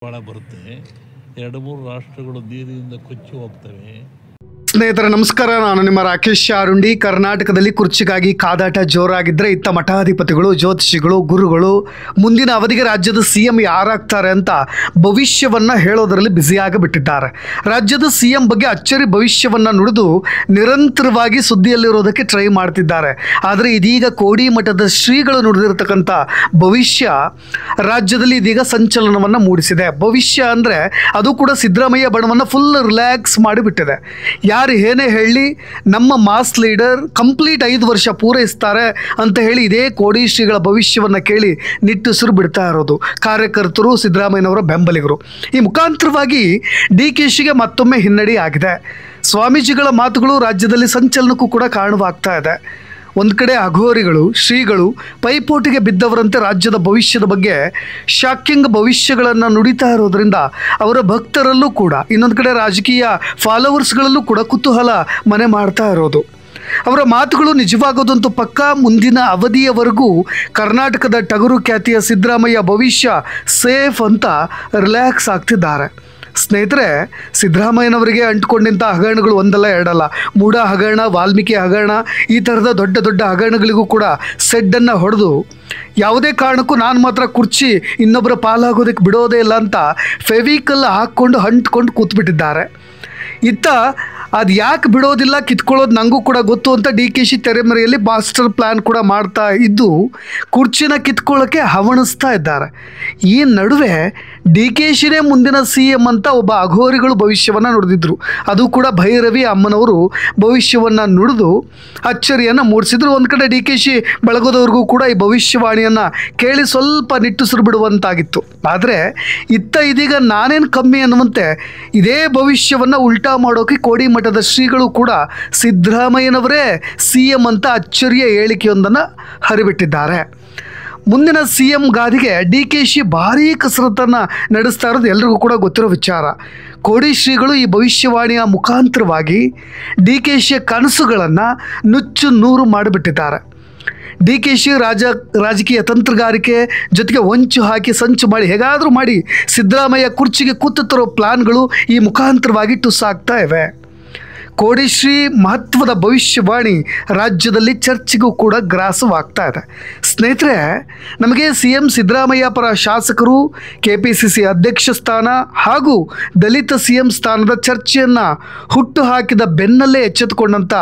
ಭಾಳ ಬರುತ್ತೆ. 2-3 ರಾಷ್ಟ್ರಗಳು ನೀರಿನಿಂದ ಕೊಚ್ಚಿ ಹೋಗ್ತವೆ. ಸ್ನೇಹಿತರೆ ನಮಸ್ಕಾರ, ನಾನು ನಿಮ್ಮ ರಾಕೇಶ್ ಅರುಂಡಿ. ಕರ್ನಾಟಕದಲ್ಲಿ ಕುರ್ಚಿಗಾಗಿ ಕಾದಾಟ ಜೋರಾಗಿದ್ದರೆ ಇತ್ತ ಮಠಾಧಿಪತಿಗಳು, ಜ್ಯೋತಿಷಿಗಳು, ಗುರುಗಳು ಮುಂದಿನ ಅವಧಿಗೆ ರಾಜ್ಯದ CM ಯಾರಾಗ್ತಾರೆ ಅಂತ ಭವಿಷ್ಯವನ್ನು ಹೇಳೋದರಲ್ಲಿ ಬ್ಯುಸಿಯಾಗಿಬಿಟ್ಟಿದ್ದಾರೆ. ರಾಜ್ಯದ CM ಬಗ್ಗೆ ಅಚ್ಚರಿ ಭವಿಷ್ಯವನ್ನು ನುಡಿದು ನಿರಂತರವಾಗಿ ಸುದ್ದಿಯಲ್ಲಿರೋದಕ್ಕೆ ಟ್ರೈ ಮಾಡ್ತಿದ್ದಾರೆ. ಆದರೆ ಇದೀಗ ಕೋಡಿ ಮಠದ ಶ್ರೀಗಳು ನುಡಿದಿರತಕ್ಕಂಥ ಭವಿಷ್ಯ ರಾಜ್ಯದಲ್ಲಿ ಇದೀಗ ಸಂಚಲನವನ್ನು ಮೂಡಿಸಿದೆ. ಭವಿಷ್ಯ ಅಂದರೆ ಅದು ಕೂಡ ಸಿದ್ದರಾಮಯ್ಯ ಬಣವನ್ನು ಫುಲ್ ರಿಲ್ಯಾಕ್ಸ್ ಮಾಡಿಬಿಟ್ಟಿದೆ. ಯಾರು ಏನೇ ಹೇಳಿ ನಮ್ಮ ಮಾಸ್ ಲೀಡರ್ ಕಂಪ್ಲೀಟ್ 5 ವರ್ಷ ಪೂರೈಸ್ತಾರೆ ಅಂತ ಹೇಳಿ ಇದೇ ಕೋಡಿ ಶ್ರೀಗಳ ಭವಿಷ್ಯವನ್ನು ಕೇಳಿ ನಿಟ್ಟುಸಿರು ಬಿಡ್ತಾ ಇರೋದು ಕಾರ್ಯಕರ್ತರು, ಸಿದ್ದರಾಮಯ್ಯನವರ ಬೆಂಬಲಿಗರು. ಈ ಮುಖಾಂತರವಾಗಿ DKಶಿಗೆ ಮತ್ತೊಮ್ಮೆ ಹಿನ್ನಡೆ ಆಗಿದೆ. ಸ್ವಾಮೀಜಿಗಳ ಮಾತುಗಳು ರಾಜ್ಯದಲ್ಲಿ ಸಂಚಲನಕ್ಕೂ ಕೂಡ ಕಾರಣವಾಗ್ತಾ ಇದೆ. ಒಂದು ಕಡೆ ಅಘೋರಿಗಳು, ಶ್ರೀಗಳು ಪೈಪೋಟಿಗೆ ಬಿದ್ದವರಂತೆ ರಾಜ್ಯದ ಭವಿಷ್ಯದ ಬಗ್ಗೆ ಶಾಕಿಂಗ್ ಭವಿಷ್ಯಗಳನ್ನು ನುಡಿತಾ ಇರೋದರಿಂದ ಅವರ ಭಕ್ತರಲ್ಲೂ ಕೂಡ, ಇನ್ನೊಂದು ಕಡೆ ರಾಜಕೀಯ ಫಾಲೋವರ್ಸ್ಗಳಲ್ಲೂ ಕೂಡ ಕುತೂಹಲ ಮನೆ ಮಾಡ್ತಾ ಇರೋದು. ಅವರ ಮಾತುಗಳು ನಿಜವಾಗೋದಂತೂ ಪಕ್ಕ. ಮುಂದಿನ ಅವಧಿಯವರೆಗೂ ಕರ್ನಾಟಕದ ಟಗರು ಖ್ಯಾತಿಯ ಸಿದ್ದರಾಮಯ್ಯ ಭವಿಷ್ಯ ಸೇಫ್ ಅಂತ ರಿಲ್ಯಾಕ್ಸ್ ಆಗ್ತಿದ್ದಾರೆ. ಸ್ನೇಹಿತರೆ, ಸಿದ್ದರಾಮಯ್ಯನವರಿಗೆ ಅಂಟ್ಕೊಂಡಿಂಥ ಹಗರಣಗಳು ಒಂದಲ್ಲ ಎರಡಲ್ಲ. ಮೂಡ ಹಗರಣ, ವಾಲ್ಮೀಕಿ ಹಗರಣ, ಈ ಥರದ ದೊಡ್ಡ ದೊಡ್ಡ ಹಗರಣಗಳಿಗೂ ಕೂಡ ಸೆಡ್ಡನ್ನು ಹೊಡೆದು ಯಾವುದೇ ಕಾರಣಕ್ಕೂ ನಾನು ಮಾತ್ರ ಕುರ್ಚಿ ಇನ್ನೊಬ್ಬರ ಪಾಲಾಗೋದಕ್ಕೆ ಬಿಡೋದೇ ಇಲ್ಲ ಅಂತ ಫೆವಿಕಲ್ ಹಾಕ್ಕೊಂಡು ಅಂಟ್ಕೊಂಡು ಕೂತ್ಬಿಟ್ಟಿದ್ದಾರೆ. ಇತ್ತ ಅದು ಯಾಕೆ ಬಿಡೋದಿಲ್ಲ, ಕಿತ್ಕೊಳ್ಳೋದು ನನಗೂ ಕೂಡ ಗೊತ್ತು ಅಂತ DKಶ ತೆರೆಮರೆಯಲ್ಲಿ ಮಾಸ್ಟರ್ ಪ್ಲ್ಯಾನ್ ಕೂಡ ಮಾಡ್ತಾ ಇದ್ದು ಕುರ್ಚಿನ ಕಿತ್ಕೊಳ್ಳೋಕ್ಕೆ ಹವಣಿಸ್ತಾ ಇದ್ದಾರೆ. ಈ ನಡುವೆ DKಶಿನೇ ಮುಂದಿನ CM ಅಂತ ಒಬ್ಬ ಅಘೋರಿಗಳು ಭವಿಷ್ಯವನ್ನು ನುಡಿದಿದ್ರು. ಅದು ಕೂಡ ಭೈರವಿ ಅಮ್ಮನವರು ಭವಿಷ್ಯವನ್ನು ನುಡಿದು ಅಚ್ಚರಿಯನ್ನು ಮೂಡಿಸಿದ್ರು. ಒಂದು ಕಡೆ DKಶಿ ಬಳಗೋದವ್ರಿಗೂ ಕೂಡ ಈ ಭವಿಷ್ಯವಾಣಿಯನ್ನು ಕೇಳಿ ಸ್ವಲ್ಪ ನಿಟ್ಟುಸಿರು ಬಿಡುವಂತಾಗಿತ್ತು. ಆದರೆ ಇತ್ತ ಇದೀಗ ನಾನೇನು ಕಮ್ಮಿ ಅನ್ನುವಂತೆ ಇದೇ ಭವಿಷ್ಯವನ್ನು ಉಲ್ಟಾ ಮಾಡೋಕೆ ಕೋಡಿ ಮಠದ ಶ್ರೀಗಳು ಕೂಡ ಸಿದ್ದರಾಮಯ್ಯನವರೇ CM ಅಂತ ಅಚ್ಚರಿಯ ಹೇಳಿಕೆಯೊಂದನ್ನು ಹರಿಬಿಟ್ಟಿದ್ದಾರೆ. ಮುಂದಿನ CM ಗಾದಿಗೆ DKಶಿ ಭಾರೀ ಕಸರತ್ತನ್ನು ನಡೆಸ್ತಾ ಇರೋದು ಎಲ್ರಿಗೂ ಕೂಡ ಗೊತ್ತಿರೋ ವಿಚಾರ. ಕೋಡಿ ಶ್ರೀಗಳು ಈ ಭವಿಷ್ಯವಾಣಿಯ ಮುಖಾಂತರವಾಗಿ DKಶಿಯ ಕನಸುಗಳನ್ನು ನುಚ್ಚು ನೂರು ಮಾಡಿಬಿಟ್ಟಿದ್ದಾರೆ. DKಶಿ ರಾಜಕೀಯ ತಂತ್ರಗಾರಿಕೆ ಜೊತೆಗೆ ಹೊಂಚು ಹಾಕಿ ಸಂಚು ಮಾಡಿ ಹೇಗಾದರೂ ಮಾಡಿ ಸಿದ್ದರಾಮಯ್ಯ ಕುರ್ಚಿಗೆ ಕೂತು ತರೋ ಪ್ಲಾನ್ಗಳು ಈ ಮುಖಾಂತರವಾಗಿ ಟುಸ್ಸಾಗ್ತಾ ಇವೆ. ಕೋಡಿಶ್ರೀ ಮಹತ್ವದ ಭವಿಷ್ಯವಾಣಿ ರಾಜ್ಯದಲ್ಲಿ ಚರ್ಚೆಗೂ ಕೂಡ ಗ್ರಾಸವಾಗ್ತಾ ಇದೆ. ಸ್ನೇಹಿತರೆ, ನಮಗೆ CM ಸಿದ್ದರಾಮಯ್ಯ ಪರ ಶಾಸಕರು, KPCC ಅಧ್ಯಕ್ಷ ಸ್ಥಾನ ಹಾಗೂ ದಲಿತ CM ಸ್ಥಾನದ ಚರ್ಚೆಯನ್ನು ಹುಟ್ಟು ಹಾಕಿದ ಬೆನ್ನಲ್ಲೇ ಎಚ್ಚೆತ್ತುಕೊಂಡಂಥ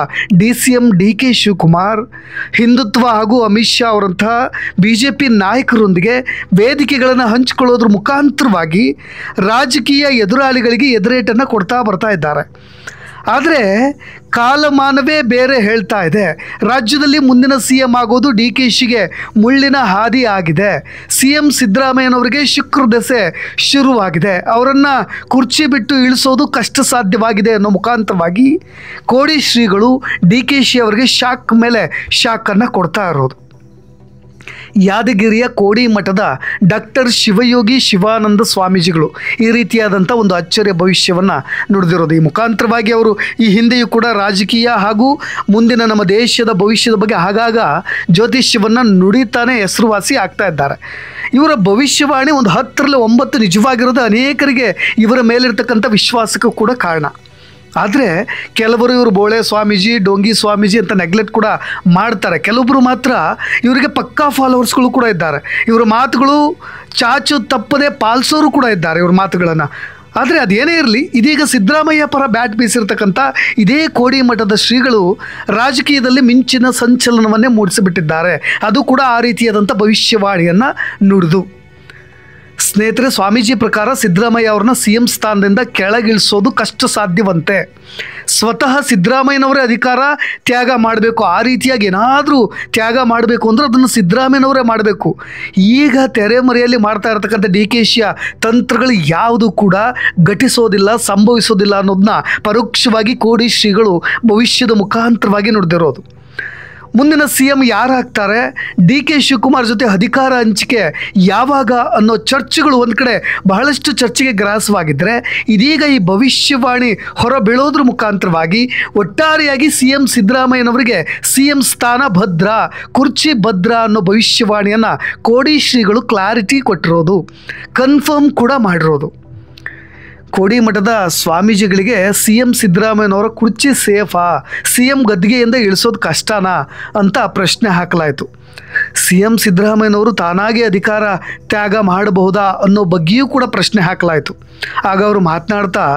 DCM DK ಶಿವಕುಮಾರ್ ಹಿಂದುತ್ವ ಹಾಗೂ ಅಮಿತ್ ಶಾ ಅವರಂತಹ BJP ನಾಯಕರೊಂದಿಗೆ ವೇದಿಕೆಗಳನ್ನು ಹಂಚಿಕೊಳ್ಳೋದ್ರ ಮುಖಾಂತರವಾಗಿ ರಾಜಕೀಯ ಎದುರಾಳಿಗಳಿಗೆ ಎದುರೇಟನ್ನು ಕೊಡ್ತಾ ಬರ್ತಾ ಇದ್ದಾರೆ. ಆದರೆ ಕಾಲಮಾನವೇ ಬೇರೆ ಹೇಳ್ತಾ ಇದೆ. ರಾಜ್ಯದಲ್ಲಿ ಮುಂದಿನ CM ಆಗೋದು DKಶಿಗೆ ಮುಳ್ಳಿನ ಹಾದಿ ಆಗಿದೆ. CM ಸಿದ್ದರಾಮಯ್ಯನವರಿಗೆ ಶುಕ್ರ ದೆಸೆ ಶುರುವಾಗಿದೆ. ಅವರನ್ನು ಕುರ್ಚಿ ಬಿಟ್ಟು ಇಳಿಸೋದು ಕಷ್ಟ ಸಾಧ್ಯವಾಗಿದೆ ಅನ್ನೋ ಮುಖಾಂತರವಾಗಿ ಕೋಡಿ ಶ್ರೀಗಳು DKಶಿ ಅವರಿಗೆ ಶಾಕ್ ಮೇಲೆ ಶಾಕನ್ನು ಕೊಡ್ತಾ ಇರೋದು. ಯಾದಗಿರಿಯ ಕೋಡಿ ಮಠದ ಡಾಕ್ಟರ್ ಶಿವಯೋಗಿ ಶಿವಾನಂದ ಸ್ವಾಮೀಜಿಗಳು ಈ ರೀತಿಯಾದಂಥ ಒಂದು ಅಚ್ಚರಿಯ ಭವಿಷ್ಯವನ್ನು ನುಡಿದಿರೋದು. ಈ ಮುಖಾಂತರವಾಗಿ ಅವರು ಈ ಹಿಂದೆಯೂ ಕೂಡ ರಾಜಕೀಯ ಹಾಗೂ ಮುಂದಿನ ನಮ್ಮ ದೇಶದ ಭವಿಷ್ಯದ ಬಗ್ಗೆ ಆಗಾಗ ಜ್ಯೋತಿಷ್ಯವನ್ನು ನುಡಿತಾನೆ ಹೆಸರುವಾಸಿ ಆಗ್ತಾ ಇದ್ದಾರೆ. ಇವರ ಭವಿಷ್ಯವಾಣಿ ಒಂದು 10ರಲ್ಲಿ 9 ನಿಜವಾಗಿರೋದು ಅನೇಕರಿಗೆ ಇವರ ಮೇಲಿರ್ತಕ್ಕಂಥ ವಿಶ್ವಾಸಕ್ಕೂ ಕೂಡ ಕಾರಣ. ಆದರೆ ಕೆಲವರು ಇವರು ಬೋಳೆ ಸ್ವಾಮೀಜಿ, ಡೋಂಗಿ ಸ್ವಾಮೀಜಿ ಅಂತ ನೆಗ್ಲೆಕ್ಟ್ ಕೂಡ ಮಾಡ್ತಾರೆ. ಕೆಲವೊಬ್ಬರು ಮಾತ್ರ ಇವರಿಗೆ ಪಕ್ಕಾ ಫಾಲೋವರ್ಸ್ಗಳು ಕೂಡ ಇದ್ದಾರೆ. ಇವರ ಮಾತುಗಳು ಚಾಚು ತಪ್ಪದೆ ಪಾಲಿಸೋರು ಕೂಡ ಇದ್ದಾರೆ ಇವ್ರ ಮಾತುಗಳನ್ನು. ಆದರೆ ಅದೇನೇ ಇರಲಿ, ಇದೀಗ ಸಿದ್ದರಾಮಯ್ಯ ಪರ ಬ್ಯಾಟ್ ಬೀಸಿರ್ತಕ್ಕಂಥ ಇದೇ ಕೋಡಿ ಮಠದ ಶ್ರೀಗಳು ರಾಜಕೀಯದಲ್ಲಿ ಮಿಂಚಿನ ಸಂಚಲನವನ್ನೇ ಮೂಡಿಸಿಬಿಟ್ಟಿದ್ದಾರೆ. ಅದು ಕೂಡ ಆ ರೀತಿಯಾದಂಥ ಭವಿಷ್ಯವಾಣಿಯನ್ನು ನುಡಿದು. ಸ್ನೇಹಿತರೆ, ಸ್ವಾಮೀಜಿ ಪ್ರಕಾರ ಸಿದ್ದರಾಮಯ್ಯ ಅವ್ರನ್ನ CM ಸ್ಥಾನದಿಂದ ಕೆಳಗಿಳಿಸೋದು ಕಷ್ಟ ಸಾಧ್ಯವಂತೆ. ಸ್ವತಃ ಸಿದ್ದರಾಮಯ್ಯನವರೇ ಅಧಿಕಾರ ತ್ಯಾಗ ಮಾಡಬೇಕು. ಆ ರೀತಿಯಾಗಿ ಏನಾದರೂ ತ್ಯಾಗ ಮಾಡಬೇಕು ಅಂದರೆ ಅದನ್ನು ಸಿದ್ದರಾಮಯ್ಯನವರೇ ಮಾಡಬೇಕು. ಈಗ ತೆರೆಮರೆಯಲ್ಲಿ ಮಾಡ್ತಾ ಇರತಕ್ಕಂಥ DKಶಿಯ ತಂತ್ರಗಳು ಯಾವುದು ಕೂಡ ಘಟಿಸೋದಿಲ್ಲ, ಸಂಭವಿಸೋದಿಲ್ಲ ಅನ್ನೋದನ್ನ ಪರೋಕ್ಷವಾಗಿ ಕೋಡಿ ಶ್ರೀಗಳು ಭವಿಷ್ಯದ ಮುಖಾಂತರವಾಗಿ ನುಡಿದಿರೋದು. ಮುಂದಿನ CM ಯಾರಾಗ್ತಾರೆ, DK ಶಿವಕುಮಾರ್ ಜೊತೆ ಅಧಿಕಾರ ಹಂಚಿಕೆ ಯಾವಾಗ ಅನ್ನೋ ಚರ್ಚೆಗಳು ಒಂದು ಕಡೆ ಬಹಳಷ್ಟು ಚರ್ಚೆಗೆ ಗ್ರಾಸವಾಗಿದ್ದರೆ, ಇದೀಗ ಈ ಭವಿಷ್ಯವಾಣಿ ಹೊರಬೀಳೋದ್ರ ಮುಖಾಂತರವಾಗಿ ಒಟ್ಟಾರೆಯಾಗಿ CM ಸಿದ್ದರಾಮಯ್ಯನವರಿಗೆ CM ಸ್ಥಾನ ಭದ್ರ, ಕುರ್ಚಿ ಭದ್ರ ಅನ್ನೋ ಭವಿಷ್ಯವಾಣಿಯನ್ನು ಕೋಡಿ ಶ್ರೀಗಳು ಕ್ಲಾರಿಟಿ ಕೊಟ್ಟಿರೋದು, ಕನ್ಫರ್ಮ್ ಕೂಡ ಮಾಡಿರೋದು. ಕೋಡಿ ಮಠದ ಸ್ವಾಮೀಜಿಗಳಿಗೆ CM ಸಿದ್ದರಾಮಯ್ಯನವರ ಕುರ್ಚಿ ಸೇಫಾ, CM ಗದ್ದಿಗೆಯಿಂದ ಇಳಿಸೋದು ಕಷ್ಟನಾ ಅಂತ ಪ್ರಶ್ನೆ ಹಾಕಲಾಯಿತು. CM ಸಿದ್ದರಾಮಯ್ಯನವರು ತಾನಾಗೆ ಅಧಿಕಾರ ತ್ಯಾಗ ಮಾಡಬಹುದಾ ಅನ್ನೋ ಬಗ್ಗೆಯೂ ಕೂಡ ಪ್ರಶ್ನೆ ಹಾಕಲಾಯಿತು. ಆಗ ಅವರು ಮಾತನಾಡ್ತಾ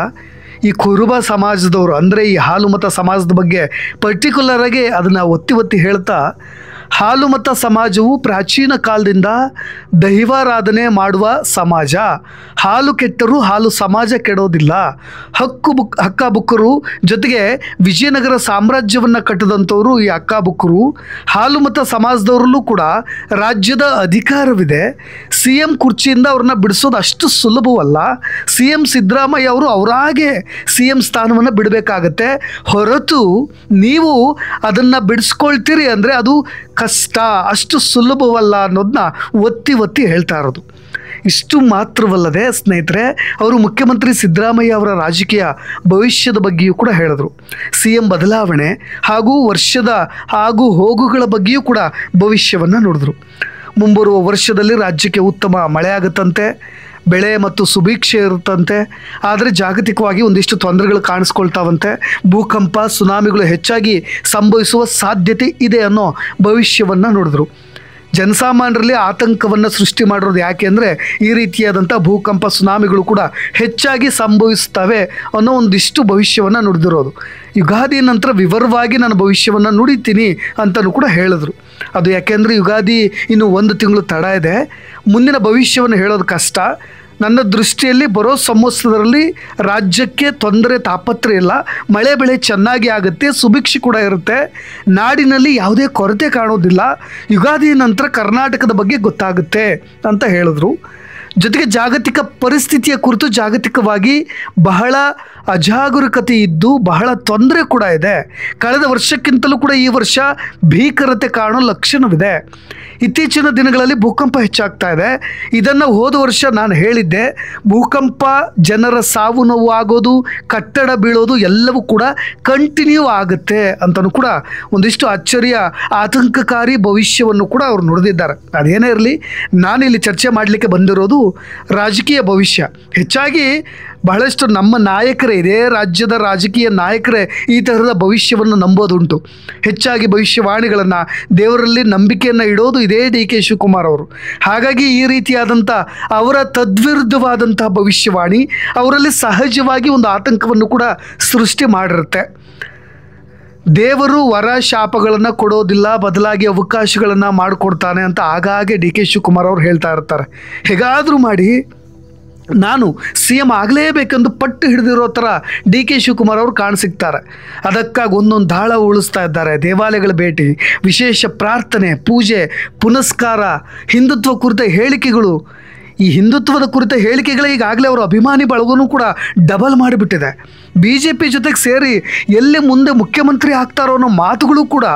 ಈ ಕುರುಬ ಸಮಾಜದವರು ಅಂದರೆ ಈ ಹಾಲು ಮತ ಸಮಾಜದ ಬಗ್ಗೆ ಪರ್ಟಿಕ್ಯುಲರ್ ಆಗಿ ಅದನ್ನು ಒತ್ತಿ ಹೇಳ್ತಾ, ಹಾಲು ಮತ ಸಮಾಜವು ಪ್ರಾಚೀನ ಕಾಲದಿಂದ ದೈವಾರಾಧನೆ ಮಾಡುವ ಸಮಾಜ. ಹಾಲು ಕೆಟ್ಟರೂ ಹಾಲು ಸಮಾಜ ಕೆಡೋದಿಲ್ಲ. ಹಕ್ಕಬುಕ್ಕರು ಜೊತೆಗೆ ವಿಜಯನಗರ ಸಾಮ್ರಾಜ್ಯವನ್ನು ಕಟ್ಟಿದಂಥವರು ಈ ಹಕ್ಕಬುಕ್ಕರು. ಹಾಲು ಮತ ಸಮಾಜದವರಲ್ಲೂ ಕೂಡ ರಾಜ್ಯದ ಅಧಿಕಾರವಿದೆ. CM ಕುರ್ಚಿಯಿಂದ ಅವ್ರನ್ನ ಬಿಡಿಸೋದು ಅಷ್ಟು ಸುಲಭವಲ್ಲ. CM ಸಿದ್ದರಾಮಯ್ಯ ಅವರು ಅವರಾಗೆ CM ಸ್ಥಾನವನ್ನು ಬಿಡಬೇಕಾಗತ್ತೆ ಹೊರತು ನೀವು ಅದನ್ನು ಬಿಡಿಸ್ಕೊಳ್ತೀರಿ ಅಂದರೆ ಅದು ಕಷ್ಟ, ಅಷ್ಟು ಸುಲಭವಲ್ಲ ಅನ್ನೋದನ್ನ ಒತ್ತಿ ಹೇಳ್ತಾ ಇರೋದು. ಇಷ್ಟು ಮಾತ್ರವಲ್ಲದೆ ಸ್ನೇಹಿತರೆ, ಅವರು ಮುಖ್ಯಮಂತ್ರಿ ಸಿದ್ದರಾಮಯ್ಯ ಅವರ ರಾಜಕೀಯ ಭವಿಷ್ಯದ ಬಗ್ಗೆಯೂ ಕೂಡ ಹೇಳಿದ್ರು. CM ಬದಲಾವಣೆ ಹಾಗೂ ವರ್ಷದ ಆಗು ಹೋಗುಗಳ ಬಗ್ಗೆಯೂ ಕೂಡ ಭವಿಷ್ಯವನ್ನು ನುಡಿದ್ರು. ಮುಂಬರುವ ವರ್ಷದಲ್ಲಿ ರಾಜ್ಯಕ್ಕೆ ಉತ್ತಮ ಮಳೆ ಆಗುತ್ತಂತೆ, ಬೆಳೆ ಮತ್ತು ಸುಭಿಕ್ಷೆ ಇರುತ್ತಂತೆ. ಆದರೆ ಜಾಗತಿಕವಾಗಿ ಒಂದಿಷ್ಟು ತೊಂದರೆಗಳು ಕಾಣಿಸ್ಕೊಳ್ತಾವಂತೆ. ಭೂಕಂಪ, ಸುನಾಮಿಗಳು ಹೆಚ್ಚಾಗಿ ಸಂಭವಿಸುವ ಸಾಧ್ಯತೆ ಇದೆ ಅನ್ನೋ ಭವಿಷ್ಯವನ್ನು ನುಡಿದ್ರು. ಜನಸಾಮಾನ್ಯರಲ್ಲಿ ಆತಂಕವನ್ನು ಸೃಷ್ಟಿ ಮಾಡಿರೋದು ಯಾಕೆ ಅಂದರೆ ಈ ರೀತಿಯಾದಂಥ ಭೂಕಂಪ, ಸುನಾಮಿಗಳು ಕೂಡ ಹೆಚ್ಚಾಗಿ ಸಂಭವಿಸ್ತವೆ ಅನ್ನೋ ಒಂದಿಷ್ಟು ಭವಿಷ್ಯವನ್ನು ನುಡಿದಿರೋದು. ಯುಗಾದಿ ನಂತರ ವಿವರವಾಗಿ ನಾನು ಭವಿಷ್ಯವನ್ನು ನುಡಿತೀನಿ ಅಂತಲೂ ಕೂಡ ಹೇಳಿದ್ರು. ಅದು ಯಾಕೆಂದರೆ ಯುಗಾದಿ ಇನ್ನು 1 ತಿಂಗಳು ತಡ ಇದೆ. ಮುಂದಿನ ಭವಿಷ್ಯವನ್ನು ಹೇಳೋದು ಕಷ್ಟ. ನನ್ನ ದೃಷ್ಟಿಯಲ್ಲಿ ಬರೋ ಸಂವತ್ಸರದಲ್ಲಿ ರಾಜ್ಯಕ್ಕೆ ತೊಂದರೆ ತಾಪತ್ರೆ ಇಲ್ಲ, ಮಳೆ ಬೆಳೆ ಚೆನ್ನಾಗಿ ಆಗುತ್ತೆ, ಸುಭಿಕ್ಷೆ ಕೂಡ ಇರುತ್ತೆ, ನಾಡಿನಲ್ಲಿ ಯಾವುದೇ ಕೊರತೆ ಕಾಣೋದಿಲ್ಲ. ಯುಗಾದಿ ನಂತರ ಕರ್ನಾಟಕದ ಬಗ್ಗೆ ಗೊತ್ತಾಗುತ್ತೆ ಅಂತ ಹೇಳಿದ್ರು. ಜೊತೆಗೆ ಜಾಗತಿಕ ಪರಿಸ್ಥಿತಿಯ ಕುರಿತು ಜಾಗತಿಕವಾಗಿ ಬಹಳ ಅಜಾಗರೂಕತೆ ಇದ್ದು ಬಹಳ ತೊಂದರೆ ಕೂಡ ಇದೆ. ಕಳೆದ ವರ್ಷಕ್ಕಿಂತಲೂ ಕೂಡ ಈ ವರ್ಷ ಭೀಕರತೆ ಕಾಣೋ ಲಕ್ಷಣವಿದೆ. ಇತ್ತೀಚಿನ ದಿನಗಳಲ್ಲಿ ಭೂಕಂಪ ಹೆಚ್ಚಾಗ್ತಾ ಇದೆ. ಇದನ್ನು ಹೋದ ವರ್ಷ ನಾನು ಹೇಳಿದ್ದೆ. ಭೂಕಂಪ, ಜನರ ಸಾವು ನೋವು ಆಗೋದು, ಕಟ್ಟಡ ಬೀಳೋದು ಎಲ್ಲವೂ ಕೂಡ ಕಂಟಿನ್ಯೂ ಆಗುತ್ತೆ ಅಂತಲೂ ಕೂಡ ಒಂದಿಷ್ಟು ಅಚ್ಚರಿಯ ಆತಂಕಕಾರಿ ಭವಿಷ್ಯವನ್ನು ಕೂಡ ಅವರು ನುಡಿದಿದ್ದಾರೆ. ಅದೇನೇ ಇರಲಿ, ನಾನಿಲ್ಲಿ ಚರ್ಚೆ ಮಾಡಲಿಕ್ಕೆ ಬಂದಿರೋದು ರಾಜಕೀಯ ಭವಿಷ್ಯ. ಹೆಚ್ಚಾಗಿ ಬಹಳಷ್ಟು ನಮ್ಮ ನಾಯಕರೇ, ಇದೇ ರಾಜ್ಯದ ರಾಜಕೀಯ ನಾಯಕರೇ ಈ ಥರದ ಭವಿಷ್ಯವನ್ನು ನಂಬೋದುಂಟು. ಹೆಚ್ಚಾಗಿ ಭವಿಷ್ಯವಾಣಿಗಳನ್ನು, ದೇವರಲ್ಲಿ ನಂಬಿಕೆಯನ್ನು ಇಡೋದು ಇದೇ DK ಶಿವಕುಮಾರ್ ಅವರು. ಹಾಗಾಗಿ ಈ ರೀತಿಯಾದಂಥ ಅವರ ತದ್ವಿರುದ್ಧವಾದಂಥ ಭವಿಷ್ಯವಾಣಿ ಅವರಲ್ಲಿ ಸಹಜವಾಗಿ ಒಂದು ಆತಂಕವನ್ನು ಕೂಡ ಸೃಷ್ಟಿ ಮಾಡಿರುತ್ತೆ. ದೇವರು ವರ ಶಾಪಗಳನ್ನು ಕೊಡೋದಿಲ್ಲ, ಬದಲಾಗಿ ಅವಕಾಶಗಳನ್ನು ಮಾಡಿಕೊಡ್ತಾನೆ ಅಂತ ಆಗಾಗ್ಗೆ DK ಶಿವಕುಮಾರ್ ಅವರು ಹೇಳ್ತಾ ಇರ್ತಾರೆ. ಹೇಗಾದರೂ ಮಾಡಿ ನಾನು CM ಆಗಲೇಬೇಕೆಂದು ಪಟ್ಟು ಹಿಡಿದಿರೋ ಥರ DK ಶಿವಕುಮಾರ್ ಅವರು ಕಾಣಸಿಗ್ತಾರೆ. ಅದಕ್ಕಾಗಿ ಒಂದೊಂದು ದಾಳ ಉಳಿಸ್ತಾ ಇದ್ದಾರೆ. ದೇವಾಲಯಗಳ ಭೇಟಿ, ವಿಶೇಷ ಪ್ರಾರ್ಥನೆ, ಪೂಜೆ, ಪುನಸ್ಕಾರ, ಹಿಂದುತ್ವ ಕುರಿತ ಹೇಳಿಕೆಗಳು. ಈ ಹಿಂದುತ್ವದ ಕುರಿತ ಹೇಳಿಕೆಗಳೇ ಈಗಾಗಲೇ ಅವರ ಅಭಿಮಾನಿ ಬಳಗನೂ ಕೂಡ ಡಬಲ್ ಮಾಡಿಬಿಟ್ಟಿದೆ. BJP ಜೊತೆಗೆ ಸೇರಿ ಎಲ್ಲಿ ಮುಂದೆ ಮುಖ್ಯಮಂತ್ರಿ ಆಗ್ತಾರೋ ಅನ್ನೋ ಮಾತುಗಳು ಕೂಡ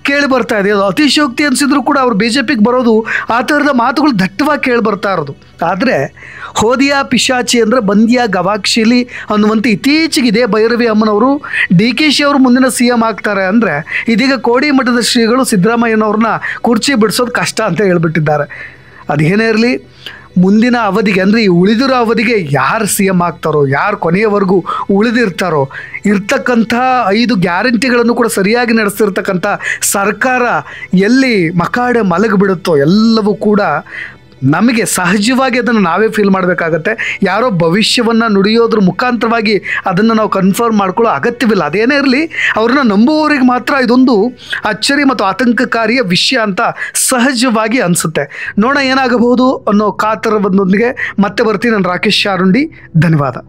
ಕೇಳಿ ಬರ್ತಾ ಇದೆ. ಅದು ಅತಿಶಯೋಕ್ತಿ ಅನಿಸಿದ್ರು ಕೂಡ ಅವರು BJPಗೆ ಬರೋದು ಆ ಥರದ ಮಾತುಗಳು ದಟ್ಟವಾಗಿ ಕೇಳಿ ಬರ್ತಾ ಇರೋದು. ಆದರೆ ಹೋದಿಯಾ ಪಿಶಾಚಿ ಅಂದರೆ ಬಂದಿಯಾ ಗವಾಕ್ಷಿಲಿ ಅನ್ನುವಂತೆ ಇತ್ತೀಚೆಗೆ ಇದೇ ಭೈರವಿ ಅಮ್ಮನವರು DKಶಿ ಅವರು ಮುಂದಿನ CM ಆಗ್ತಾರೆ ಅಂದರೆ ಇದೀಗ ಕೋಡಿ ಮಠದ ಶ್ರೀಗಳು ಸಿದ್ದರಾಮಯ್ಯನವ್ರನ್ನ ಕುರ್ಚಿ ಬಿಡಿಸೋದು ಕಷ್ಟ ಅಂತ ಹೇಳ್ಬಿಟ್ಟಿದ್ದಾರೆ. ಅದೇನೇ ಇರಲಿ, ಮುಂದಿನ ಅವಧಿಗೆ ಅಂದರೆ ಈ ಉಳಿದಿರೋ ಅವಧಿಗೆ ಯಾರು CM ಆಗ್ತಾರೋ, ಯಾರು ಕೊನೆಯವರೆಗೂ ಉಳಿದಿರ್ತಾರೋ, ಇರ್ತಕ್ಕಂಥ 5 ಗ್ಯಾರಂಟಿಗಳನ್ನು ಕೂಡ ಸರಿಯಾಗಿ ನಡೆಸ್ತಿರ್ತಕ್ಕಂಥ ಸರ್ಕಾರ ಎಲ್ಲಿ ಮಕಾಡೆ ಮಲಗಿಬಿಡುತ್ತೋ ಎಲ್ಲವೂ ಕೂಡ ನಮಗೆ ಸಹಜವಾಗಿ ಅದನ್ನು ನಾವೇ ಫೀಲ್ ಮಾಡಬೇಕಾಗತ್ತೆ. ಯಾರೋ ಭವಿಷ್ಯವನ್ನು ನುಡಿಯೋದ್ರ ಮುಖಾಂತರವಾಗಿ ಅದನ್ನು ನಾವು ಕನ್ಫರ್ಮ್ ಮಾಡ್ಕೊಳ್ಳೋ ಅಗತ್ಯವಿಲ್ಲ. ಅದೇನೇ ಇರಲಿ, ಅವ್ರನ್ನ ನಂಬುವವರಿಗೆ ಮಾತ್ರ ಇದೊಂದು ಅಚ್ಚರಿ ಮತ್ತು ಆತಂಕಕಾರಿಯ ವಿಷಯ ಅಂತ ಸಹಜವಾಗಿ ಅನಿಸುತ್ತೆ. ನೋಡೋಣ ಏನಾಗಬಹುದು ಅನ್ನೋ ಕಾತರದೊಂದಿಗೆ ಮತ್ತೆ ಬರ್ತೀನಿ. ನಾನು ರಾಕೇಶ್ ಶಾರುಂಡಿ. ಧನ್ಯವಾದ.